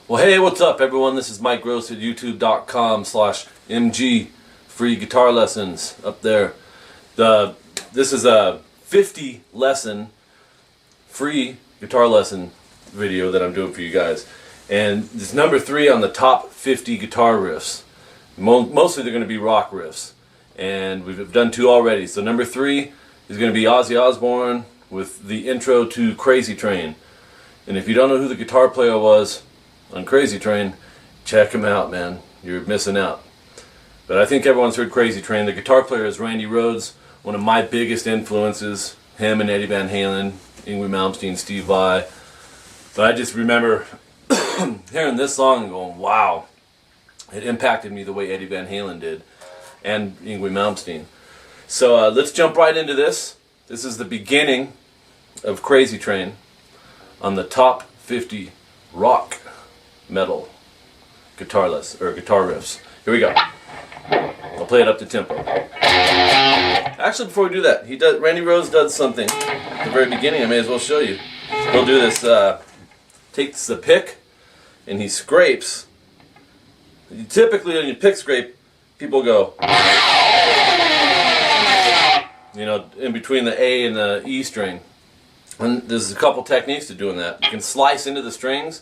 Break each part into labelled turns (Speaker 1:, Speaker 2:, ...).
Speaker 1: Well, hey, what's up, everyone? This is Mike Gross at youtube.com/MG free guitar lessons up there. This is a 50 lesson free guitar lesson video that I'm doing for you guys. And it's number 3 on the top 50 guitar riffs. Mostly they're going to be rock riffs. And we've done 2 already. So number 3 is going to be Ozzy Osbourne with the intro to Crazy Train. And if you don't know who the guitar player was on Crazy Train, check him out, man. You're missing out. But I think everyone's heard Crazy Train. The guitar player is Randy Rhoads, one of my biggest influences. Him and Eddie Van Halen, Yngwie Malmsteen, Steve Vai. But I just remember hearing this song and going, wow. It impacted me the way Eddie Van Halen did, and Yngwie Malmsteen. So let's jump right into this. This is the beginning of Crazy Train on the top 50 rock metal guitar riffs. Here we go. I'll play it up to tempo. Actually, before we do that, Randy Rhoads does something at the very beginning. I may as well show you. He'll do this. Takes the pick and he scrapes. Typically, when you pick scrape, people go, you know, in between the A and the E string. And there's a couple techniques to doing that. You can slice into the strings.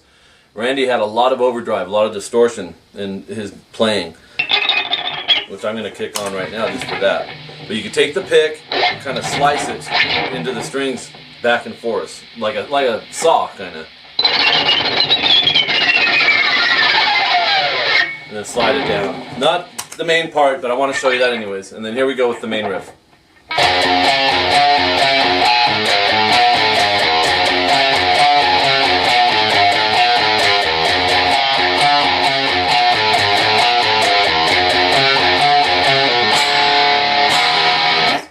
Speaker 1: Randy had a lot of overdrive, a lot of distortion in his playing, which I'm going to kick on right now just for that. But you can take the pick and kind of slice it into the strings back and forth, like a saw, kind of. And then slide it down. Not the main part, but I want to show you that anyways. And then here we go with the main riff.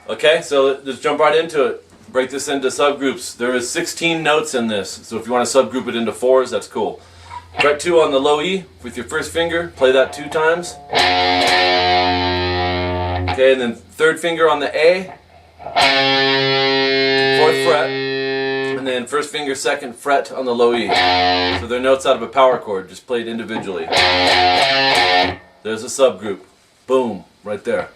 Speaker 1: Okay, so let's jump right into it. Break this into subgroups. There is 16 notes in this, so if you want to subgroup it into 4s, that's cool. Fret 2 on the low E with your first finger. Play that 2 times. Okay, and then 3rd finger on the A, 4th fret, and then 1st finger, 2nd fret on the low E. So they're notes out of a power chord, just played individually. There's a subgroup. Boom, right there.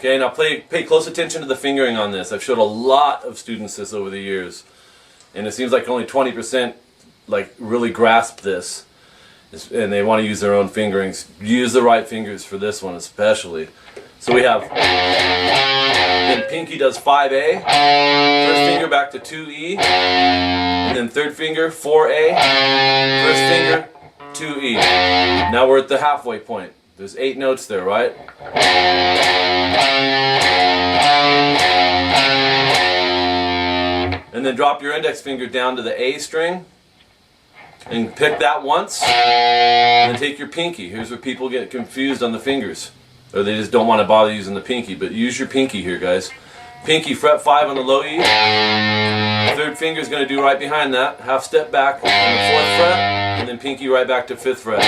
Speaker 1: Okay, now pay close attention to the fingering on this. I've showed a lot of students this over the years, and it seems like only 20% like really grasp this, and they want to use their own fingerings. Use the right fingers for this one especially. So we have, then pinky does 5A, 1st finger back to 2E, and then 3rd finger 4A, 1st finger 2E. Now we're at the halfway point. There's 8 notes there, right? And then drop your index finger down to the A string and pick that once, and then take your pinky. Here's where people get confused on the fingers, or they just don't want to bother using the pinky, but use your pinky here, guys. Pinky, fret 5 on the low E. 3rd finger is going to do right behind that, half step back on the 4th fret, and then pinky right back to 5th fret.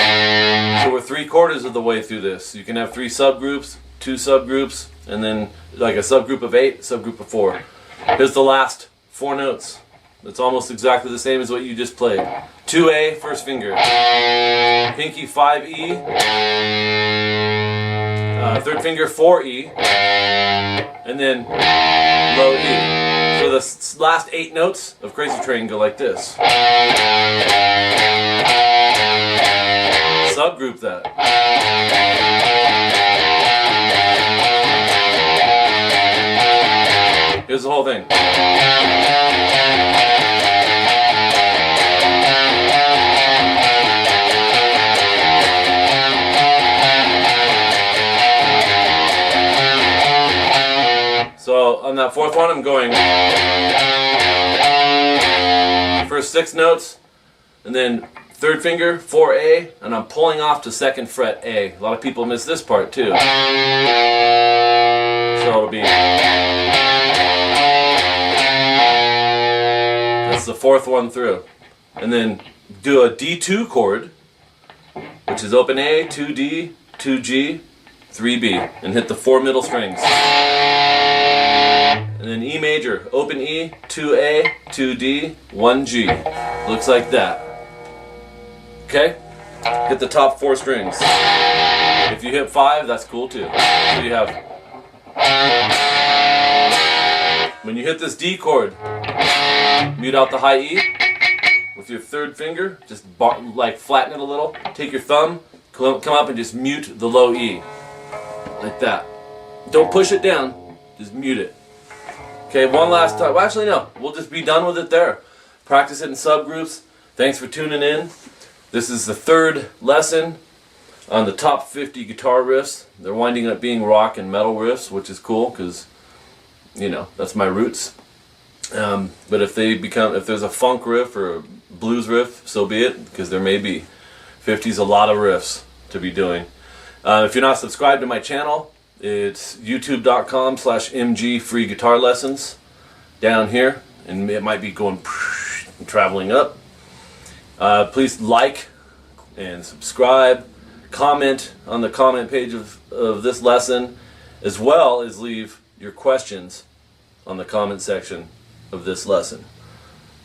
Speaker 1: So we're 3/4 of the way through this. You can have 3 subgroups, 2 subgroups, and then like a subgroup of 8, subgroup of 4. Here's the last 4 notes. It's almost exactly the same as what you just played. 2A, 1st finger. Pinky 5E. 3rd finger 4E. And then low E. So the last 8 notes of Crazy Train go like this. Subgroup that. Here's the whole thing. So on that 4th one, I'm going first 6 notes, and then 3rd finger, 4A, and I'm pulling off to 2nd fret A. A lot of people miss this part too. So it'll be, that's the 4th one through. And then do a D2 chord, which is open A, 2D, 2G, 3B, and hit the 4 middle strings. and then E major, open E, 2A, 2D, 1G. Looks like that. Okay? Hit the top 4 strings. If you hit 5, that's cool too. So you have, when you hit this D chord, mute out the high E with your 3rd finger, just like flatten it a little. Take your thumb, come up and just mute the low E. Like that. Don't push it down, just mute it. Okay, one last time. Well, actually no, we'll just be done with it there. Practice it in subgroups. Thanks for tuning in. This is the 3rd lesson on the top 50 guitar riffs. They're winding up being rock and metal riffs, which is cool because, you know, that's my roots. But if there's a funk riff or a blues riff, so be it, because there may be. 50's a lot of riffs to be doing. If you're not subscribed to my channel, it's youtube.com/mg free guitar lessons down here, and it might be going and traveling up. Please like and subscribe, comment on the comment page of this lesson, as well as leave your questions on the comment section of this lesson.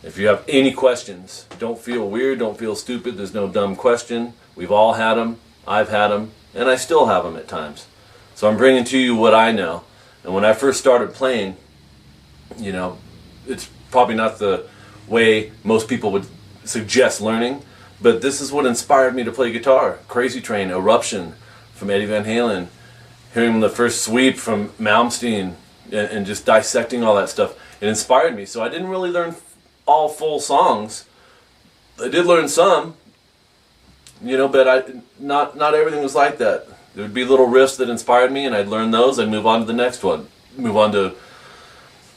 Speaker 1: If you have any questions, don't feel weird, don't feel stupid. There's no dumb question. We've all had them. I've had them, and I still have them at times. So I'm bringing to you what I know. And when I first started playing, you know, it's probably not the way most people would suggest learning, but this is what inspired me to play guitar. Crazy Train, Eruption from Eddie Van Halen, hearing the first Sweep from Malmsteen, and just dissecting all that stuff. It inspired me. So I didn't really learn all full songs. I did learn some, you know, but not everything was like that. There would be little riffs that inspired me, and I'd learn those. I'd move on to the next one. Move on to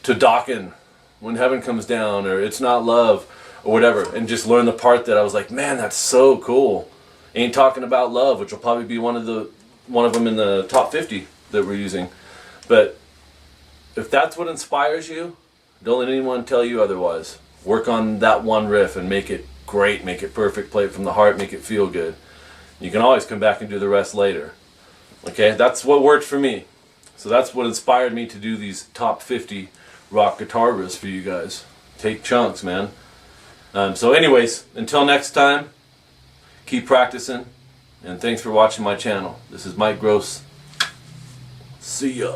Speaker 1: Dokken, When Heaven Comes Down, or It's Not Love, or whatever, and just learn the part that I was like, man, that's so cool. Ain't Talking About Love, which will probably be one of them in the top 50 that we're using. But if that's what inspires you, don't let anyone tell you otherwise. Work on that one riff and make it great, make it perfect, play it from the heart, make it feel good. You can always come back and do the rest later. Okay, that's what worked for me. So that's what inspired me to do these top 50 rock guitar riffs for you guys. Take chunks, man. So anyways, until next time, keep practicing, and thanks for watching my channel. This is Mike Gross. See ya.